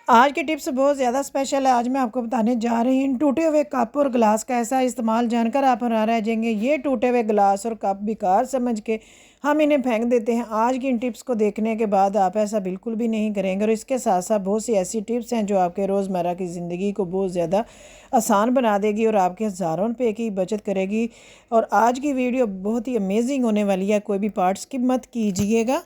आज की टिप्स बहुत ज़्यादा स्पेशल है। आज मैं आपको बताने जा रही हूँ टूटे हुए कप और गिलास का ऐसा इस्तेमाल जानकर आप हैरान रह जाएंगे। ये टूटे हुए गिलास और कप बेकार समझ के हम इन्हें फेंक देते हैं। आज की इन टिप्स को देखने के बाद आप ऐसा बिल्कुल भी नहीं करेंगे और इसके साथ साथ बहुत सी ऐसी टिप्स हैं जो आपके रोज़मर्रा की ज़िंदगी को बहुत ज़्यादा आसान बना देगी और आपके हज़ारों रुपये की बचत करेगी। और आज की वीडियो बहुत ही अमेजिंग होने वाली है, कोई भी पार्ट स्किप मत कीजिएगा।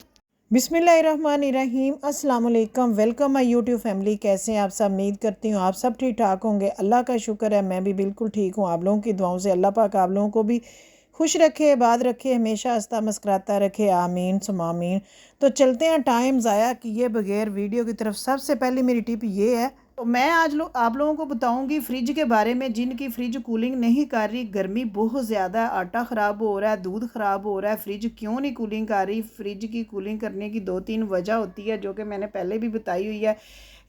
बिस्मिल्लाहिर्रहमानिर्रहीम, अस्सलाम वालेकुम। Welcome my YouTube family. कैसे हैं आप सब? उम्मीद करती हूँ आप सब ठीक ठाक होंगे। अल्लाह का शुक्र है मैं भी बिल्कुल ठीक हूँ। आप लोगों की दुआओं से अल्लाह पाक आप लोगों को भी खुश रखे, आबाद रखे, हमेशा हंसता मुस्कुराता रखे। आमीन सुम आमीन। तो चलते हैं टाइम ज़ाया किए बगैर वीडियो की तरफ। सबसे पहली मेरी टिप ये है, तो मैं आज आप लोगों को बताऊंगी फ्रिज के बारे में। जिनकी फ्रिज कूलिंग नहीं कर रही, गर्मी बहुत ज़्यादा, आटा ख़राब हो रहा है, दूध ख़राब हो रहा है, फ्रिज क्यों नहीं कूलिंग कर रही। फ्रिज की कूलिंग करने की दो तीन वजह होती है जो कि मैंने पहले भी बताई हुई है।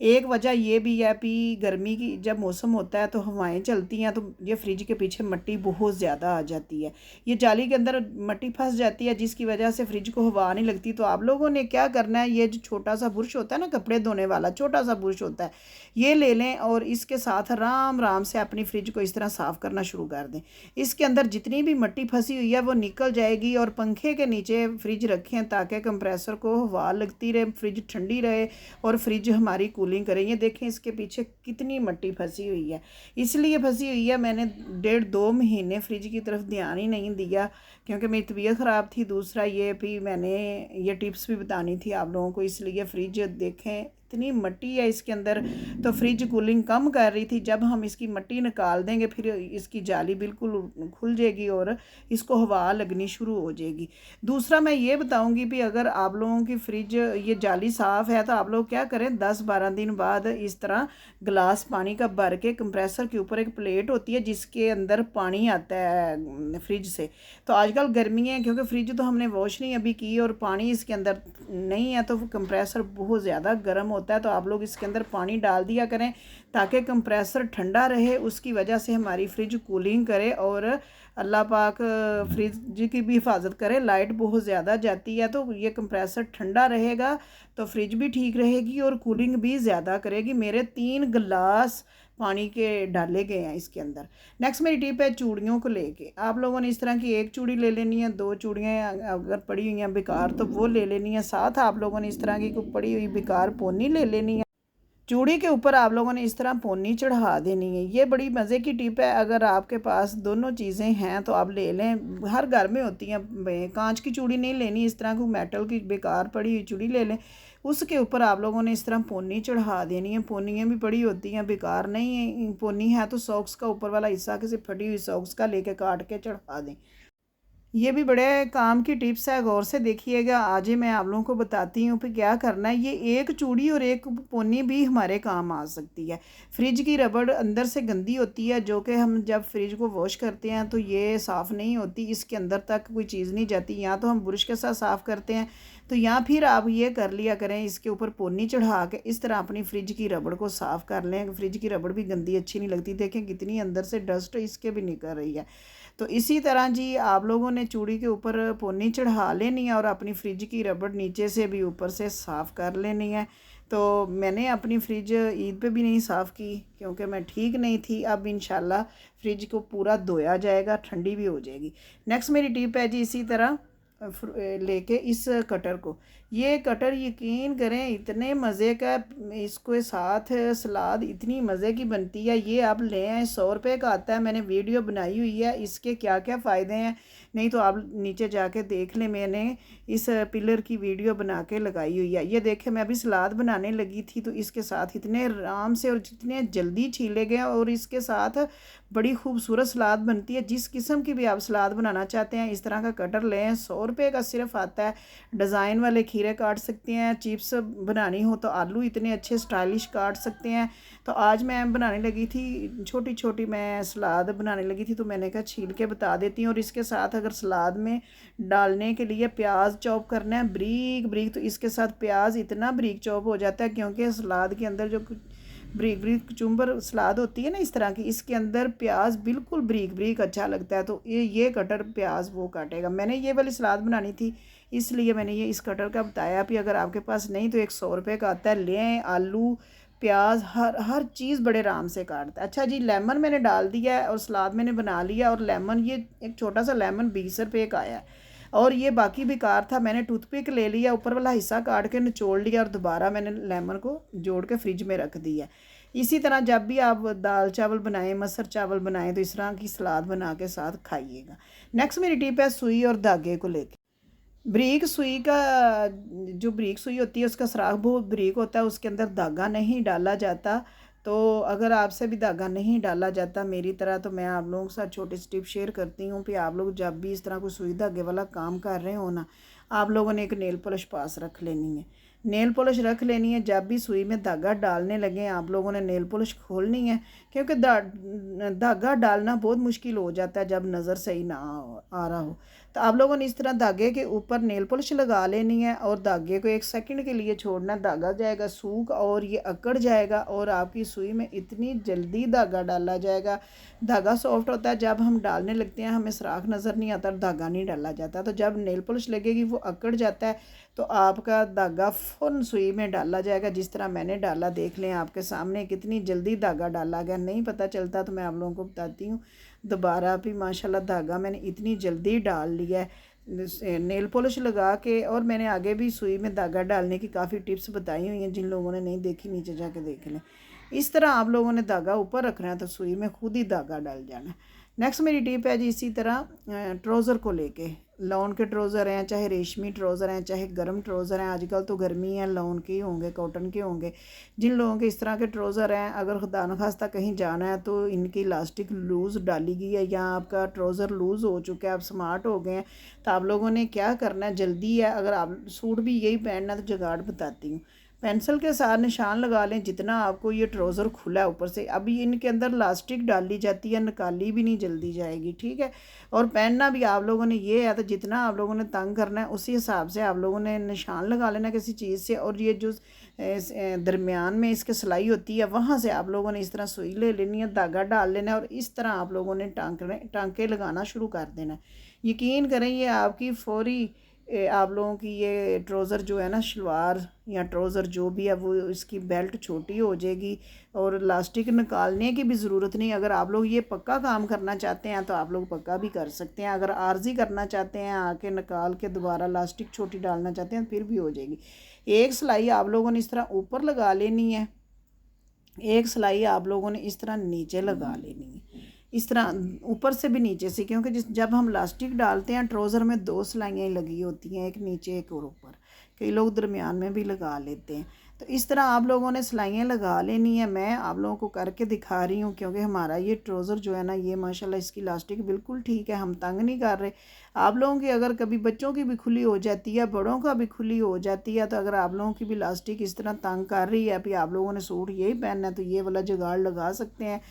एक वजह ये भी है कि गर्मी की जब मौसम होता है तो हवाएं चलती हैं तो ये फ्रिज के पीछे मिट्टी बहुत ज़्यादा आ जाती है। ये जाली के अंदर मिट्टी फंस जाती है जिसकी वजह से फ्रिज को हवा नहीं लगती। तो आप लोगों ने क्या करना है, ये जो छोटा सा बुरश होता है ना, कपड़े धोने वाला छोटा सा बुरश होता है, ये ले लें और इसके साथ आराम आराम से अपनी फ्रिज को इस तरह साफ़ करना शुरू कर दें। इसके अंदर जितनी भी मिट्टी फंसी हुई है वो निकल जाएगी। और पंखे के नीचे फ्रिज रखें ताकि कंप्रेसर को हवा लगती रहे, फ्रिज ठंडी रहे और फ्रिज हमारी कूलिंग करें। ये देखें इसके पीछे कितनी मिट्टी फंसी हुई है। इसलिए फंसी हुई है, मैंने 1.5-2 महीने फ्रिज की तरफ ध्यान ही नहीं दिया क्योंकि मेरी तबीयत ख़राब थी। दूसरा ये भी मैंने ये टिप्स भी बतानी थी आप लोगों को, इसलिए फ्रिज देखें इतनी मिट्टी है इसके अंदर। तो फ्रिज कूलिंग कम कर रही थी। जब हम इसकी मिट्टी निकाल देंगे फिर इसकी जाली बिल्कुल खुल जाएगी और इसको हवा लगनी शुरू हो जाएगी। दूसरा मैं ये बताऊंगी भी, अगर आप लोगों की फ्रिज ये जाली साफ़ है तो आप लोग क्या करें, 10-12 दिन बाद इस तरह गिलास पानी का भर के, कंप्रेसर के ऊपर एक प्लेट होती है जिसके अंदर पानी आता है फ्रिज से। तो आजकल गर्मी है, क्योंकि फ्रिज तो हमने वॉश नहीं अभी की और पानी इसके अंदर नहीं है तो कंप्रेसर बहुत ज़्यादा गर्म होता है। तो आप लोग इसके अंदर पानी डाल दिया करें ताकि कंप्रेसर ठंडा रहे, उसकी वजह से हमारी फ्रिज कूलिंग करे और अल्लाह पाक फ्रिज की भी हिफाजत करे। लाइट बहुत ज़्यादा जाती है तो ये कंप्रेसर ठंडा रहेगा तो फ्रिज भी ठीक रहेगी और कूलिंग भी ज़्यादा करेगी। मेरे 3 गिलास पानी के डाले गए हैं इसके अंदर। नेक्स्ट मेरी टिप है चूड़ियों को लेके। आप लोगों ने इस तरह की एक चूड़ी ले लेनी है, 2 चूड़ियाँ अगर पड़ी हुई हैं बेकार तो वो ले लेनी है, साथ आप लोगों ने इस तरह की कोई पड़ी हुई बेकार पोनी ले लेनी है। चूड़ी के ऊपर आप लोगों ने इस तरह पोनी चढ़ा देनी है। ये बड़ी मज़े की टिप है। अगर आपके पास दोनों चीज़ें हैं तो आप ले लें, हर घर में होती हैं। कांच की चूड़ी नहीं लेनी, इस तरह को मेटल की बेकार पड़ी हुई चूड़ी ले लें। उसके ऊपर आप लोगों ने इस तरह पोनी चढ़ा देनी है। पोनियाँ भी पड़ी होती हैं, बेकार नहीं है। पोनी है तो सॉक्स का ऊपर वाला हिस्सा किसी फटी हुई सॉक्स का लेके काट के चढ़ा दें। ये भी बड़े काम की टिप्स है, गौर से देखिएगा। आज ही मैं आप लोगों को बताती हूँ कि क्या करना है। ये एक चूड़ी और एक पोनी भी हमारे काम आ सकती है। फ्रिज की रबड़ अंदर से गंदी होती है जो कि हम जब फ्रिज को वॉश करते हैं तो ये साफ़ नहीं होती, इसके अंदर तक कोई चीज़ नहीं जाती। या तो हम ब्रश के साथ साफ़ करते हैं तो या फिर आप ये कर लिया करें, इसके ऊपर पोनी चढ़ा के इस तरह अपनी फ्रिज की रबड़ को साफ़ कर लें। फ्रिज की रबड़ भी गंदी अच्छी नहीं लगती। देखें कितनी अंदर से डस्ट इसके भी निकल रही है। तो इसी तरह जी आप लोगों ने चूड़ी के ऊपर पोनी चढ़ा लेनी है और अपनी फ्रिज की रबड़ नीचे से भी ऊपर से साफ़ कर लेनी है। तो मैंने अपनी फ्रिज ईद पे भी नहीं साफ़ की क्योंकि मैं ठीक नहीं थी। अब इंशाल्लाह फ्रिज को पूरा धोया जाएगा, ठंडी भी हो जाएगी। नेक्स्ट मेरी टिप है जी, इसी तरह लेके इस कटर को, ये कटर यकीन करें इतने मज़े का, इसको साथ सलाद इतनी मज़े की बनती है। ये आप ले आए, 100 रुपये का आता है। मैंने वीडियो बनाई हुई है इसके क्या क्या फ़ायदे हैं, नहीं तो आप नीचे जाके देख लें। मैंने इस पिलर की वीडियो बना के लगाई हुई है। ये देखें मैं अभी सलाद बनाने लगी थी तो इसके साथ इतने आराम से और जितने जल्दी छीले गए और इसके साथ बड़ी खूबसूरत सलाद बनती है। जिस किस्म की भी आप सलाद बनाना चाहते हैं इस तरह का कटर लें, 100 रुपये का सिर्फ आता है। डिज़ाइन वाले खीरे काट सकते हैं, चिप्स बनानी हो तो आलू इतने अच्छे स्टाइलिश काट सकते हैं। तो आज मैं बनाने लगी थी, छोटी छोटी मैं सलाद बनाने लगी थी तो मैंने कहा छील के बता देती हूँ। और इसके साथ अगर सलाद में डालने के लिए प्याज चॉप करना है ब्रीक ब्रीक, तो इसके साथ प्याज इतना ब्रीक चॉप हो जाता है क्योंकि सलाद के अंदर जो ब्रीक ब्रीक कचुम्बर सलाद होती है ना इस तरह की, इसके अंदर प्याज बिल्कुल ब्रीक ब्रीक अच्छा लगता है। तो ये कटर प्याज वो काटेगा। मैंने ये वाली सलाद बनानी थी इसलिए मैंने ये इस कटर का बताया भी। अगर आपके पास नहीं तो एक 100 रुपये का आता है, लें। आलू प्याज, हर चीज़ बड़े आराम से काटता है। अच्छा जी, लेमन मैंने डाल दिया है और सलाद मैंने बना लिया, और लेमन ये एक छोटा सा लेमन 20 रुपये का आया है, और ये बाकी बेकार था। मैंने टूथपिक ले लिया, ऊपर वाला हिस्सा काट के निचोड़ लिया, और दोबारा मैंने लेमन को जोड़ के फ्रिज में रख दिया। इसी तरह जब भी आप दाल चावल बनाएं, मसर चावल बनाएं, तो इस तरह की सलाद बना के साथ खाइएगा। नेक्स्ट मेरी टिप है सुई और धागे को लेके। ब्रीक सुई का, जो ब्रीक सुई होती है उसका सुराख बहुत ब्रीक होता है, उसके अंदर धागा नहीं डाला जाता। तो अगर आपसे भी धागा नहीं डाला जाता मेरी तरह, तो मैं आप लोगों के साथ छोटी सी टिप शेयर करती हूँ कि आप लोग जब भी इस तरह कोई सुई धागे वाला काम कर रहे हो ना, आप लोगों ने एक नेल पॉलिश पास रख लेनी है। नेल पॉलिश रख लेनी है, जब भी सुई में धागा डालने लगे आप लोगों ने नेल पॉलिश खोलनी है, क्योंकि धागा डालना बहुत मुश्किल हो जाता है जब नज़र सही ना आ रहा हो। तो आप लोगों ने इस तरह धागे के ऊपर नेल पॉलिश लगा लेनी है, और धागे को 1 सेकंड के लिए छोड़ना, धागा जाएगा सूख और ये अकड़ जाएगा, और आपकी सुई में इतनी जल्दी धागा डाला जाएगा। धागा सॉफ्ट होता है, जब हम डालने लगते हैं हमें सुराख नज़र नहीं आता, धागा नहीं डाला जाता। तो जब नेल पॉलिश लगेगी वो अकड़ जाता है, तो आपका धागा फ़ौरन सुई में डाला जाएगा। जिस तरह मैंने डाला, देख लें आपके सामने कितनी जल्दी धागा डाला गया। नहीं पता चलता तो मैं आप लोगों को बताती हूँ दोबारा भी। माशाल्लाह धागा मैंने इतनी जल्दी डाल लिया है नेल पॉलिश लगा के। और मैंने आगे भी सुई में धागा डालने की काफ़ी टिप्स बताई हुई हैं, जिन लोगों ने नहीं देखी नीचे जाके देख लें। इस तरह आप लोगों ने धागा ऊपर रखना है, तो सुई में खुद ही धागा डाल जाना है। नेक्स्ट मेरी टिप है जी, इसी तरह ट्राउज़र को लेके। लॉन के ट्राउज़र हैं, चाहे रेशमी ट्राउज़र हैं, चाहे गर्म ट्राउज़र हैं, आजकल तो गर्मी है, लॉन के होंगे, कॉटन के होंगे। जिन लोगों के इस तरह के ट्राउज़र हैं, अगर खुदा न खास्ता कहीं जाना है तो इनकी इलास्टिक लूज़ डाली गई है, या आपका ट्राउज़र लूज़ हो चुका है, आप स्मार्ट हो गए हैं, तो आप लोगों ने क्या करना है, जल्दी है, अगर आप सूट भी यही पहनना है तो जुगाड़ बताती हूँ। पेंसिल के साथ निशान लगा लें जितना आपको ये ट्राउज़र खुला है ऊपर से। अभी इनके अंदर इलास्टिक डाली जाती है, निकाली भी नहीं जल्दी जाएगी, ठीक है। और पहनना भी आप लोगों ने ये है, तो जितना आप लोगों ने तंग करना है उसी हिसाब से आप लोगों ने निशान लगा लेना किसी चीज़ से। और ये जो दरमियान में इसके सिलाई होती है, वहाँ से आप लोगों ने इस तरह सुई ले लेनी है, धागा डाल लेना है, और इस तरह आप लोगों ने टांके लगाना शुरू कर देना है। यकीन करें ये आपकी फौरी आप लोगों की ये ट्राउज़र जो है ना, शलवार या ट्राउज़र जो भी है, वो इसकी बेल्ट छोटी हो जाएगी, और इलास्टिक निकालने की भी ज़रूरत नहीं। अगर आप लोग ये पक्का काम करना चाहते हैं तो आप लोग पक्का भी कर सकते हैं। अगर आर्जी करना चाहते हैं, आके निकाल के दोबारा इलास्टिक छोटी डालना चाहते हैं, फिर भी हो जाएगी। एक सिलाई आप लोगों ने इस तरह ऊपर लगा लेनी है, एक सिलाई आप लोगों ने इस तरह नीचे लगा लेनी है, इस तरह ऊपर से भी नीचे से, क्योंकि जब हम इलास्टिक डालते हैं ट्राउज़र में 2 सिलाइयाँ लगी होती हैं, एक नीचे एक और ऊपर, कई लोग दरमियान में भी लगा लेते हैं। तो इस तरह आप लोगों ने सिलाइयाँ लगा लेनी है। मैं आप लोगों को करके दिखा रही हूँ, क्योंकि हमारा ये ट्राउज़र जो है ना, ये माशाल्लाह इसकी इलास्टिक बिल्कुल ठीक है, हम तंग नहीं कर रहे। आप लोगों की अगर कभी बच्चों की भी खुली हो जाती है, बड़ों का भी खुली हो जाती है, तो अगर आप लोगों की भी इलास्टिक इस तरह तंग कर रही है, फिर आप लोगों ने सूट यही पहनना है, तो ये वाला जुगाड़ लगा सकते हैं।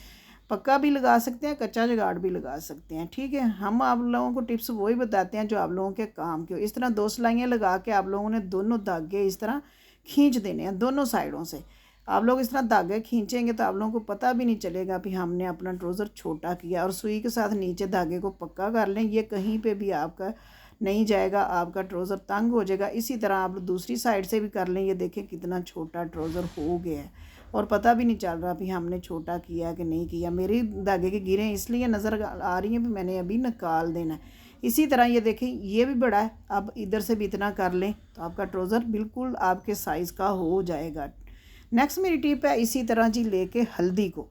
पक्का भी लगा सकते हैं, कच्चा जुगाड़ भी लगा सकते हैं, ठीक है। हम आप लोगों को टिप्स वही बताते हैं जो आप लोगों के काम के हो। इस तरह 2 सिलाइयाँ लगा के आप लोगों ने दोनों धागे इस तरह खींच देने हैं, दोनों साइडों से। आप लोग इस तरह धागे खींचेंगे तो आप लोगों को पता भी नहीं चलेगा कि हमने अपना ट्राउज़र छोटा किया। और सुई के साथ नीचे धागे को पक्का कर लें, ये कहीं पर भी आपका नहीं जाएगा, आपका ट्राउज़र तंग हो जाएगा। इसी तरह आप दूसरी साइड से भी कर लें। ये देखें कितना छोटा ट्राउज़र हो गया है, और पता भी नहीं चल रहा भी हमने छोटा किया कि नहीं किया। मेरी धागे की गिरें इसलिए नज़र आ रही हैं भी मैंने अभी निकाल देना है। इसी तरह ये देखें ये भी बड़ा है, अब इधर से भी इतना कर लें तो आपका ट्राउज़र बिल्कुल आपके साइज़ का हो जाएगा। नेक्स्ट मेरी टिप है, इसी तरह जी लेके हल्दी को,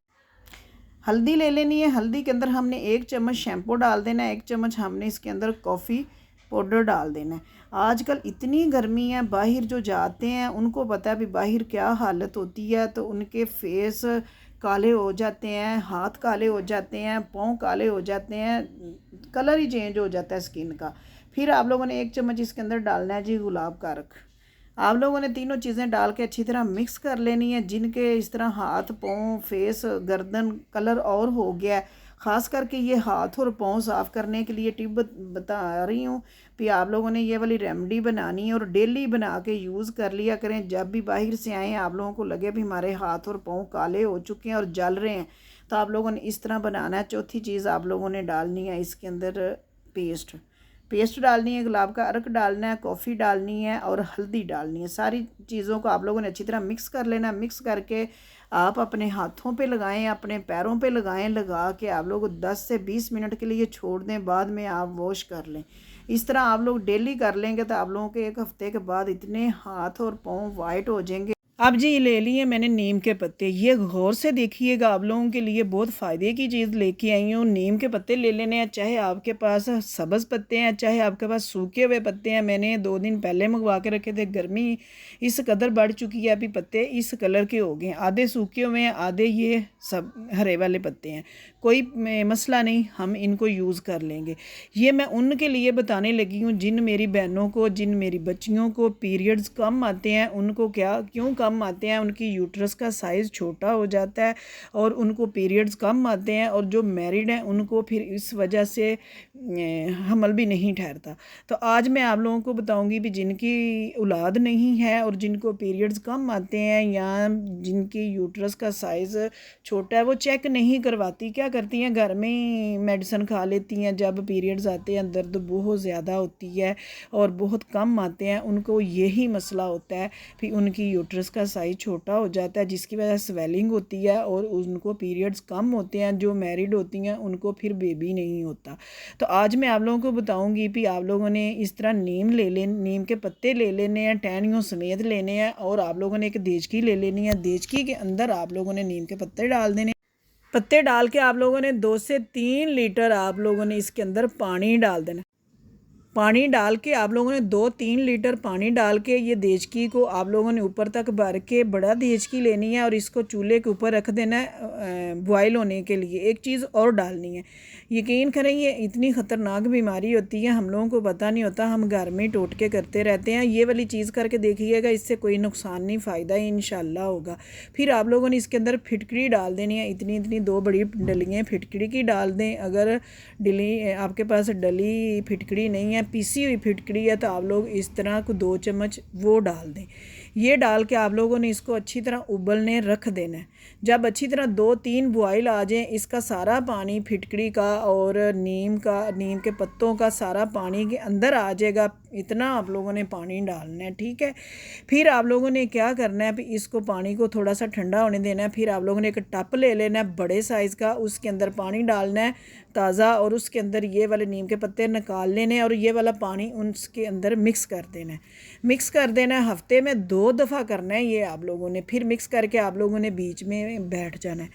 हल्दी ले लेनी है। हल्दी के अंदर हमने 1 चम्मच शैम्पू डाल देना है, 1 चम्मच हमने इसके अंदर कॉफ़ी पाउडर डाल देना है। आजकल इतनी गर्मी है, बाहर जो जाते हैं उनको पता है भी बाहर क्या हालत होती है, तो उनके फेस काले हो जाते हैं, हाथ काले हो जाते हैं, पाँव काले हो जाते हैं, कलर ही चेंज हो जाता है स्किन का। फिर आप लोगों ने 1 चम्मच इसके अंदर डालना है जी गुलाब का अर्क। आप लोगों ने तीनों चीज़ें डाल के अच्छी तरह मिक्स कर लेनी है। जिनके इस तरह हाथ, पाँव, फेस, गर्दन कलर और हो गया है, ख़ास करके ये हाथ और पाँव साफ़ करने के लिए टिप बता रही हूँ कि आप लोगों ने ये वाली रेमेडी बनानी है और डेली बना के यूज़ कर लिया करें। जब भी बाहर से आएँ आप लोगों को लगे भी हमारे हाथ और पाँव काले हो चुके हैं और जल रहे हैं, तो आप लोगों ने इस तरह बनाना है। चौथी चीज़ आप लोगों ने डालनी है इसके अंदर पेस्ट। पेस्ट डालनी है, गुलाब का अर्क डालना है, कॉफ़ी डालनी है और हल्दी डालनी है। सारी चीज़ों को आप लोगों ने अच्छी तरह मिक्स कर लेना। मिक्स करके आप अपने हाथों पे लगाएं, अपने पैरों पे लगाएं। लगा के आप लोग 10 से 20 मिनट के लिए छोड़ दें, बाद में आप वॉश कर लें। इस तरह आप लोग डेली कर लेंगे तो आप लोगों के 1 हफ्ते के बाद इतने हाथ और पाँव वाइट हो जाएंगे। अब जी ले लिए मैंने नीम के पत्ते। ये गौर से देखिएगा, आप लोगों के लिए बहुत फ़ायदे की चीज़ लेके आई हूँ। नीम के पत्ते ले लेने हैं, चाहे आपके पास सब्ज़ पत्ते हैं, चाहे आपके पास सूखे हुए पत्ते हैं। मैंने 2 दिन पहले मंगवा के रखे थे। गर्मी इस कदर बढ़ चुकी है, अभी पत्ते इस कलर के हो गए हैं। आधे सूखे हुए हैं, आधे ये सब हरे वाले पत्ते हैं। कोई मसला नहीं, हम इनको यूज़ कर लेंगे। ये मैं उनके लिए बताने लगी हूँ जिन मेरी बहनों को, जिन मेरी बच्चियों को पीरियड्स कम आते हैं। उनको क्या क्यों कम आते हैं? उनकी यूट्रस का साइज़ छोटा हो जाता है और उनको पीरियड्स कम आते हैं। और जो मैरिड हैं उनको फिर इस वजह से हमल भी नहीं ठहरता। तो आज मैं आप लोगों को बताऊंगी भी जिनकी औलाद नहीं है और जिनको पीरियड्स कम आते हैं या जिनकी यूट्रस का साइज़ छोटा है, वो चेक नहीं करवाती, क्या करती हैं घर में ही मेडिसिन खा लेती हैं। जब पीरियड्स आते हैं दर्द बहुत ज़्यादा होती है और बहुत कम आते हैं, उनको यही मसला होता है। फिर उनकी यूट्रस का साइज़ छोटा हो जाता है जिसकी वजह से स्वेलिंग होती है और उनको पीरियड्स कम होते हैं। जो मैरिड होती हैं उनको फिर बेबी नहीं होता। तो आज मैं आप लोगों को बताऊंगी कि आप लोगों ने इस तरह नीम के पत्ते ले लेने हैं, टहनियों समेत लेने हैं। और आप लोगों ने एक देचकी ले लेनी है। देचकी के अंदर आप लोगों ने नीम के पत्ते डाल देने। पत्ते डाल के आप लोगों ने 2 से 3 लीटर आप लोगों ने इसके अंदर पानी डाल देना। पानी डाल के आप लोगों ने 2-3 लीटर पानी डाल के ये देचकी को आप लोगों ने ऊपर तक भर के, बड़ा देचकी लेनी है और इसको चूल्हे के ऊपर रख देना है बॉयल होने के लिए। एक चीज़ और डालनी है, यकीन करें ये इतनी ख़तरनाक बीमारी होती है, हम लोगों को पता नहीं होता। हम घर में टोटके करते रहते हैं। ये वाली चीज़ करके देखिएगा, इससे कोई नुकसान नहीं, फ़ायदा ही इंशाल्लाह होगा। फिर आप लोगों ने इसके अंदर फिटकड़ी डाल देनी है। इतनी इतनी 2 बड़ी डलियाँ फिटकड़ी की डाल दें। अगर डली आपके पास डली फिटकड़ी नहीं है, पीसी हुई फिटकड़ी है, तो आप लोग इस तरह को 2 चम्मच वो डाल दें। ये डाल के आप लोगों ने इसको अच्छी तरह उबलने रख देना है। जब अच्छी तरह 2-3 बॉयल आ जाए, इसका सारा पानी फिटकड़ी का और नीम के पत्तों का सारा पानी के अंदर आ जाएगा। इतना आप लोगों ने पानी डालना है, ठीक है। फिर आप लोगों ने क्या करना है, इसको पानी को थोड़ा सा ठंडा होने देना है। फिर आप लोगों ने एक टप ले लेना है बड़े साइज़ का, उसके अंदर पानी डालना है ताज़ा और उसके अंदर ये वाले नीम के पत्ते निकाल लेने और ये वाला पानी उसके अंदर मिक्स कर देना है। मिक्स कर देना है, हफ्ते में 2 दफ़ा करना है ये आप लोगों ने। फिर मिक्स करके आप लोगों ने बीच में बैठ जाना है।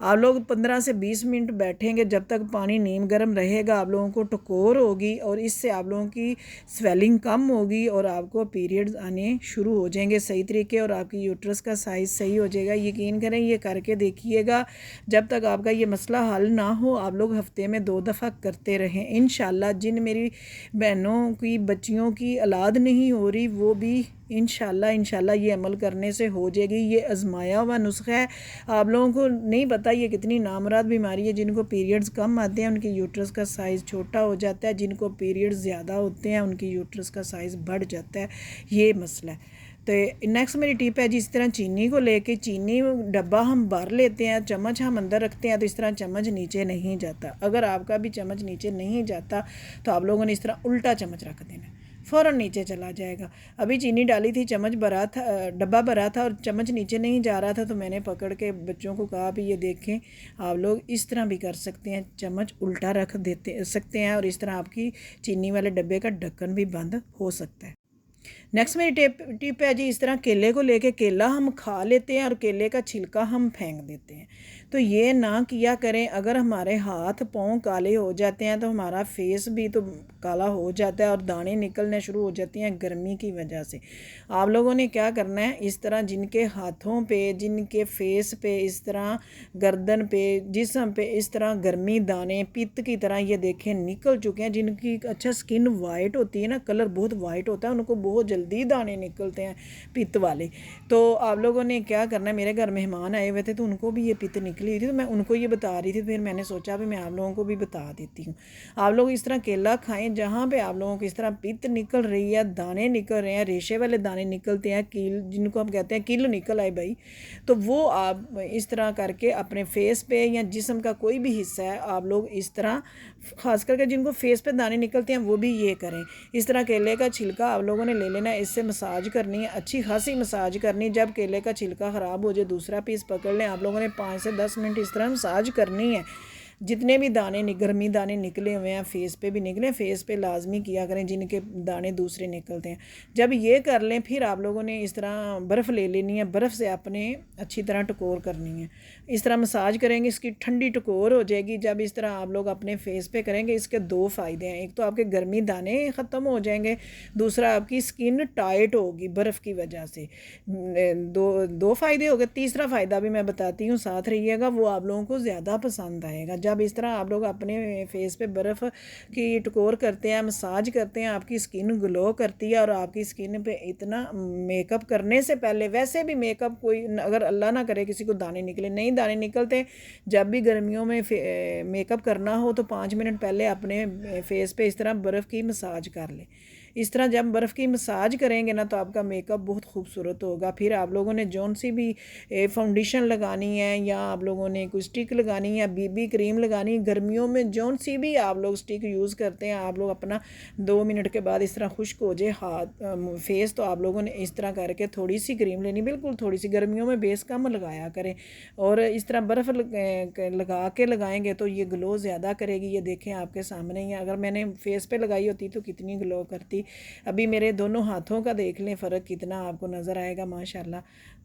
आप लोग 15 से 20 मिनट बैठेंगे, जब तक पानी नीम गर्म रहेगा आप लोगों को टकोर होगी और इससे आप लोगों की स्वेलिंग कम होगी और आपको पीरियड्स आने शुरू हो जाएंगे सही तरीके और आपकी यूट्रस का साइज़ सही हो जाएगा। यकीन करें, ये करके देखिएगा। जब तक आपका ये मसला हल ना हो, आप लोग हफ्ते में 2 दफ़ा करते रहें इंशाल्लाह। जिन मेरी बहनों की बच्चियों की औलाद नहीं हो रही, वो भी इंशाल्लाह ये अमल करने से हो जाएगी। ये आजमाया हुआ नुस्खा है, आप लोगों को नहीं पता ये कितनी नामुराद बीमारी है। जिनको पीरियड्स कम आते हैं उनकी यूट्रस का साइज़ छोटा हो जाता है, जिनको पीरियड्स ज़्यादा होते हैं उनकी यूट्रस का साइज़ बढ़ जाता है। ये मसला है। तो नेक्स्ट मेरी टिप है, जिस तरह चीनी को लेके, चीनी डब्बा हम भर लेते हैं, चम्मच हम अंदर रखते हैं, तो इस तरह चम्मच नीचे नहीं जाता। अगर आपका भी चम्मच नीचे नहीं जाता तो आप लोगों ने इस तरह उल्टा चम्मच रख देना, फ़ौरन नीचे चला जाएगा। अभी चीनी डाली थी, चम्मच भरा था, डब्बा भरा था और चम्मच नीचे नहीं जा रहा था, तो मैंने पकड़ के बच्चों को कहा भी ये देखें, आप लोग इस तरह भी कर सकते हैं, चम्मच उल्टा रख देते सकते हैं और इस तरह आपकी चीनी वाले डब्बे का ढक्कन भी बंद हो सकता है। नेक्स्ट मेरी टिप है जी, इस तरह केले को लेके, केला हम खा लेते हैं और केले का छिलका हम फेंक देते हैं, तो ये ना किया करें। अगर हमारे हाथ पाँव काले हो जाते हैं तो हमारा फेस भी तो काला हो जाता है और दाने निकलने शुरू हो जाती हैं गर्मी की वजह से। आप लोगों ने क्या करना है, इस तरह जिनके हाथों पे, जिनके फेस पे, इस तरह गर्दन पे, जिस्म पे इस तरह गर्मी दाने पित्त की तरह ये देखें निकल चुके हैं, जिनकी अच्छा स्किन वाइट होती है ना, कलर बहुत वाइट होता है, उनको बहुत जल्दी दाने निकलते हैं पित्त वाले। तो आप लोगों ने क्या करना है, मेरे घर मेहमान आए हुए थे तो उनको भी ये पित्त निकली हुई थी, तो मैं उनको ये बता रही थी। फिर मैंने सोचा भी मैं आप लोगों को भी बता देती हूँ। आप लोग इस तरह केला खाएं, जहाँ पे आप लोगों को इस तरह पित्त निकल रही है, दाने निकल रहे हैं, रेशे वाले दाने निकलते हैं, कील जिनको हम कहते हैं किल निकल आए भाई, तो वो आप इस तरह करके अपने फेस पे या जिस्म का कोई भी हिस्सा है आप लोग इस तरह ख़ास करके जिनको फेस पे दाने निकलते हैं वो भी ये करें। इस तरह केले का छिलका आप लोगों ने ले लेना है, इससे मसाज करनी है, अच्छी खासी मसाज करनी। जब केले का छिलका ख़राब हो जाए दूसरा पीस पकड़ लें। आप लोगों ने 5 से 10 मिनट इस तरह मसाज करनी है। जितने भी दाने गर्मी दाने निकले हुए हैं, फेस पे भी निकले, फेस पे लाजमी किया करें जिनके दाने दूसरे निकलते हैं। जब ये कर लें फिर आप लोगों ने इस तरह बर्फ़ ले लेनी है, बर्फ़ से आपने अच्छी तरह टकोर करनी है। इस तरह मसाज करेंगे, इसकी ठंडी टकोर हो जाएगी। जब इस तरह आप लोग अपने फेस पे करेंगे इसके 2 फ़ायदे हैं। एक तो आपके गर्मी दाने ख़त्म हो जाएंगे, दूसरा आपकी स्किन टाइट होगी बर्फ़ की वजह से। दो फ़ायदे हो गए। तीसरा फ़ायदा भी मैं बताती हूँ, साथ रहिएगा, वो आप लोगों को ज़्यादा पसंद आएगा। जब इस तरह आप लोग अपने फेस पे बर्फ़ की टकोर करते हैं, मसाज करते हैं, आपकी स्किन ग्लो करती है। और आपकी स्किन पे इतना मेकअप करने से पहले, वैसे भी मेकअप कोई अगर अल्लाह ना करे किसी को दाने निकले, नहीं दाने निकलते, जब भी गर्मियों में मेकअप करना हो तो 5 मिनट पहले अपने फेस पे इस तरह बर्फ़ की मसाज कर लें। इस तरह जब बर्फ़ की मसाज करेंगे ना तो आपका मेकअप बहुत खूबसूरत होगा। फिर आप लोगों ने जौन सी भी फाउंडेशन लगानी है या आप लोगों ने कोई स्टिक लगानी है, बीबी क्रीम लगानी है, गर्मियों में जौन सी भी आप लोग स्टिक यूज़ करते हैं, आप लोग अपना 2 मिनट के बाद इस तरह खुश्क हो जाए हाथ फेस, तो आप लोगों ने इस तरह करके थोड़ी सी क्रीम लेनी, बिल्कुल थोड़ी सी, गर्मियों में बेस कम लगाया करें। और इस तरह बर्फ़ लगा के लगाएंगे तो ये ग्लो ज़्यादा करेगी। ये देखें आपके सामने ही, अगर मैंने फेस पे लगाई होती तो कितनी ग्लो करती। अभी मेरे दोनों हाथों का देख लें फ़र्क कितना आपको नज़र आएगा माशाल्लाह।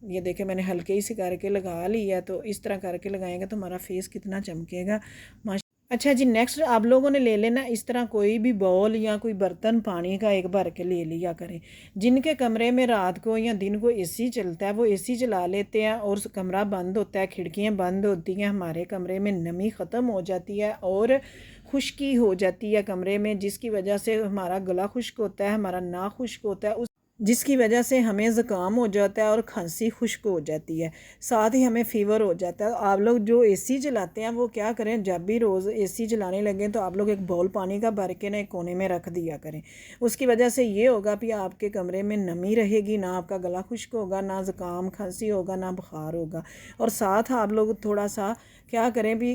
ये देखें मैंने हल्के ही से करके लगा लिया, तो इस तरह करके लगाएंगे तो हमारा फेस कितना चमकेगा माशा। अच्छा जी, नेक्स्ट आप लोगों ने ले लेना इस तरह कोई भी बाउल या कोई बर्तन पानी का एक भर के ले लिया करें। जिनके कमरे में रात को या दिन को एसी चलता है वो एसी चला लेते हैं और कमरा बंद होता है, खिड़कियां बंद होती हैं, हमारे कमरे में नमी ख़त्म हो जाती है और खुश्की हो जाती है कमरे में, जिसकी वजह से हमारा गला खुश्क होता है, हमारा नाक खुश्क होता है, जिसकी वजह से हमें ज़ुकाम हो जाता है और खांसी खुश्क हो जाती है, साथ ही हमें फ़ीवर हो जाता है। आप लोग जो एसी चलाते हैं वो क्या करें, जब भी रोज़ एसी चलाने लगें तो आप लोग एक बाउल पानी का भर के ना एक कोने में रख दिया करें। उसकी वजह से ये होगा कि आपके कमरे में नमी रहेगी, ना आपका गला खुश्क होगा, ना ज़ुकाम खांसी होगा, ना बुखार होगा। और साथ आप लोग थोड़ा सा क्या करें भी,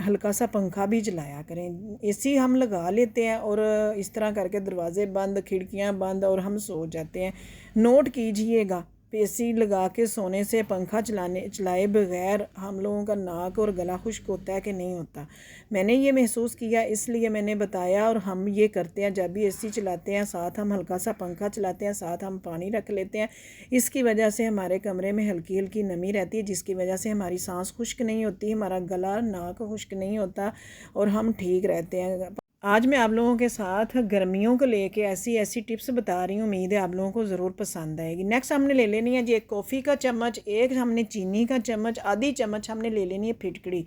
हल्का सा पंखा भी चलाया करें। एसी हम लगा लेते हैं और इस तरह करके दरवाज़े बंद, खिड़कियां बंद और हम सो जाते हैं। नोट कीजिएगा, एसी लगा के सोने से, पंखा चलाए बगैर हम लोगों का नाक और गला खुश्क होता है कि नहीं होता। मैंने ये महसूस किया इसलिए मैंने बताया। और हम ये करते हैं, जब भी एसी चलाते हैं साथ हम हल्का सा पंखा चलाते हैं, साथ हम पानी रख लेते हैं। इसकी वजह से हमारे कमरे में हल्की हल्की नमी रहती है, जिसकी वजह से हमारी सांस खुश्क नहीं होती, हमारा गला नाक खुश्क नहीं होता और हम ठीक रहते हैं। आज मैं आप लोगों के साथ गर्मियों को लेके ऐसी ऐसी टिप्स बता रही हूँ, उम्मीद है आप लोगों को ज़रूर पसंद आएगी। नेक्स्ट हमने ले लेनी है जी एक कॉफ़ी का चम्मच, एक हमने चीनी का चम्मच, आधी चम्मच हमने ले लेनी है फिटकड़ी,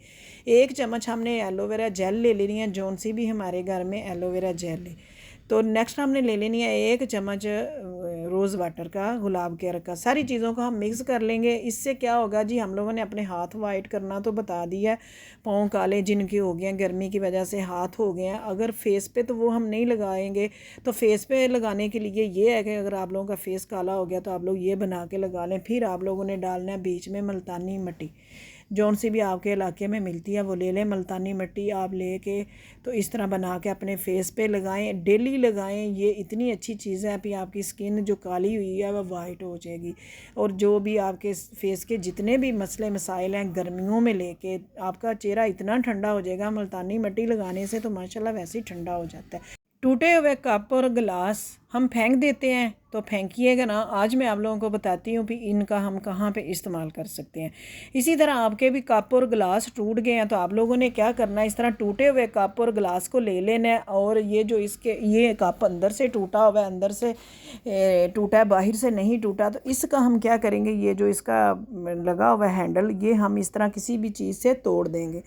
एक चम्मच हमने एलोवेरा जेल ले लेनी है, जौन सी भी हमारे घर में एलोवेरा जेल है। तो नेक्स्ट हमने ले लेनी है एक चम्मच रोज़ वाटर का, गुलाब केयर का। सारी चीज़ों को हम मिक्स कर लेंगे। इससे क्या होगा जी, हम लोगों ने अपने हाथ वाइट करना तो बता दिया है, पाँव काले जिनके हो गए हैं गर्मी की वजह से हाथ हो गए हैं, अगर फेस पे तो वो हम नहीं लगाएंगे। तो फेस पे लगाने के लिए ये है कि अगर आप लोगों का फेस काला हो गया तो आप लोग ये बना के लगा लें। फिर आप लोगों ने डालना है बीच में मुल्तानी मिट्टी, जौन सी भी आपके इलाके में मिलती है वो ले लें। मुल्तानी मिट्टी आप ले के तो इस तरह बना के अपने फेस पे लगाएं, डेली लगाएं। ये इतनी अच्छी चीज़ है कि आपकी स्किन जो काली हुई है वह वाइट हो जाएगी। और जो भी आपके फेस के जितने भी मसले मसाइल हैं गर्मियों में लेके, आपका चेहरा इतना ठंडा हो जाएगा मुल्तानी मिट्टी लगाने से, तो माशाल्लाह वैसे ही ठंडा हो जाता है। टूटे हुए कप और गिलास हम फेंक देते हैं, तो फेंकिएगा ना। आज मैं आप लोगों को बताती हूँ कि इनका हम कहाँ पे इस्तेमाल कर सकते हैं। इसी तरह आपके भी कप और गिलास टूट गए हैं तो आप लोगों ने क्या करना है, इस तरह टूटे हुए कप और गिलास को ले लेना है। और ये जो ये कप अंदर से टूटा हुआ है, अंदर से टूटा है, बाहर से नहीं टूटा, तो इसका हम क्या करेंगे, ये जो इसका लगा हुआ है हैंडल, ये हम इस तरह किसी भी चीज़ से तोड़ देंगे।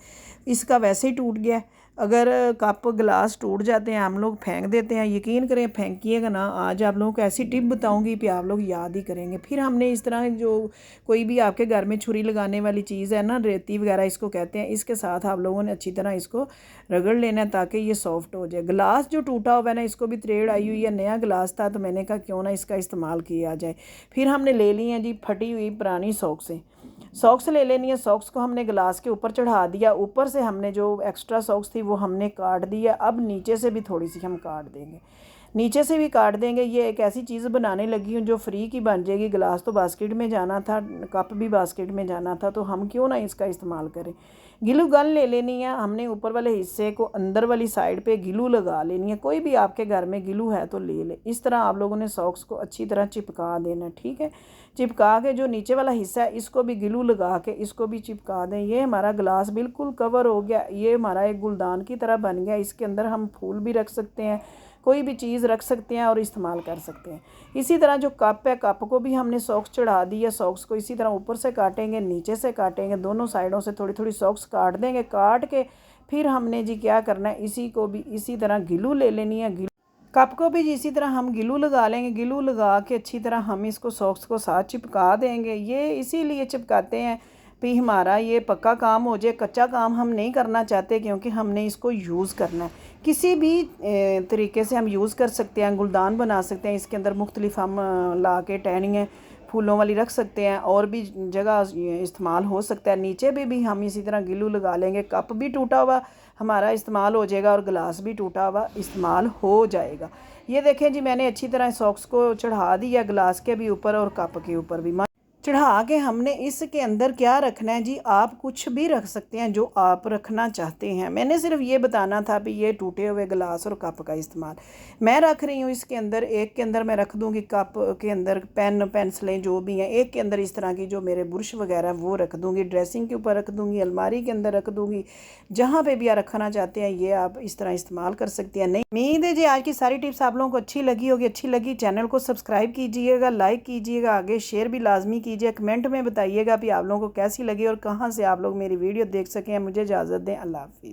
इसका वैसे ही टूट गया। अगर कप गिलास टूट जाते हैं हम लोग फेंक देते हैं, यकीन करें फेंकिएगा ना। आज आप लोगों को ऐसी टिप बताऊंगी कि आप लोग याद ही करेंगे। फिर हमने इस तरह जो कोई भी आपके घर में छुरी लगाने वाली चीज़ है ना, रेती वगैरह इसको कहते हैं, इसके साथ आप लोगों ने अच्छी तरह इसको रगड़ लेना है ताकि ये सॉफ्ट हो जाए। गिलास जो टूटा हुआ है ना, इसको भी त्रेड़ आई हुई है, नया गिलास था तो मैंने कहा क्यों ना इसका इस्तेमाल किया जाए। फिर हमने ले ली हैं जी फटी हुई पुरानी सॉक्सें। सॉक्स ले लेनी है। सॉक्स को हमने गिलास के ऊपर चढ़ा दिया, ऊपर से हमने जो एक्स्ट्रा सॉक्स थी वो हमने काट दिया। अब नीचे से भी थोड़ी सी हम काट देंगे, नीचे से भी काट देंगे। ये एक ऐसी चीज़ बनाने लगी हूँ जो फ्री की बन जाएगी। गिलास तो बास्केट में जाना था, कप भी बास्केट में जाना था, तो हम क्यों ना इसका इस्तेमाल करें। गिलू गन ले लेनी है हमने, ऊपर वाले हिस्से को अंदर वाली साइड पे गिलू लगा लेनी है। कोई भी आपके घर में गिलू है तो ले ले। इस तरह आप लोगों ने सॉक्स को अच्छी तरह चिपका देना, ठीक है। चिपका के जो नीचे वाला हिस्सा है इसको भी गिलू लगा के इसको भी चिपका दें। ये हमारा गिलास बिल्कुल कवर हो गया। ये हमारा एक गुलदान की तरह बन गया। इसके अंदर हम फूल भी रख सकते हैं, कोई भी चीज़ रख सकते हैं और इस्तेमाल कर सकते हैं। इसी तरह जो कप है, कप को भी हमने सॉक्स चढ़ा दी है। सॉक्स को इसी तरह ऊपर से काटेंगे, नीचे से काटेंगे, दोनों साइडों से थोड़ी थोड़ी सॉक्स काट देंगे। काट के फिर हमने जी क्या करना है, इसी को भी इसी तरह गिलू ले लेनी है। कप को भी इसी तरह हम गिलू लगा लेंगे। गिलू लगा के अच्छी तरह हम इसको सॉक्स को साथ चिपका देंगे। ये इसीलिए चिपकाते हैं भी हमारा ये पक्का काम हो जाए, कच्चा काम हम नहीं करना चाहते, क्योंकि हमने इसको यूज़ करना है। किसी भी तरीके से हम यूज़ कर सकते हैं, गुलदान बना सकते हैं। इसके अंदर मुख्तलिफ हम ला के टहनियाँ फूलों वाली रख सकते हैं, और भी जगह इस्तेमाल हो सकता है। नीचे भी हम इसी तरह गिलू लगा लेंगे। कप भी टूटा हुआ हमारा इस्तेमाल हो जाएगा और गिलास भी टूटा हुआ इस्तेमाल हो जाएगा। ये देखें जी, मैंने अच्छी तरह सॉक्स को चढ़ा दिया गिलास के भी ऊपर और कप के ऊपर भी। चढ़ा के हमने इसके अंदर क्या रखना है जी, आप कुछ भी रख सकते हैं जो आप रखना चाहते हैं। मैंने सिर्फ ये बताना था भी ये टूटे हुए गिलास और कप का इस्तेमाल मैं रख रही हूँ। इसके अंदर एक के अंदर मैं रख दूँगी, कप के अंदर पेन पेंसिलें जो भी हैं। एक के अंदर इस तरह की जो मेरे बुरश वगैरह वो रख दूँगी, ड्रेसिंग के ऊपर रख दूँगी, अलमारी के अंदर रख दूँगी। जहाँ पे भी आप रखना चाहते हैं ये आप इस तरह इस्तेमाल कर सकते हैं। नहीं, उम्मीद है जी आज की सारी टिप्स आप लोगों को अच्छी लगी होगी। अच्छी लगी चैनल को सब्सक्राइब कीजिएगा, लाइक कीजिएगा, आगे शेयर भी लाजमी कीजिए। कमेंट में बताइएगा भी आप लोगों को कैसी लगी और कहाँ से आप लोग मेरी वीडियो देख सकें। मुझे इजाज़त दें, अल्लाह हाफिज़।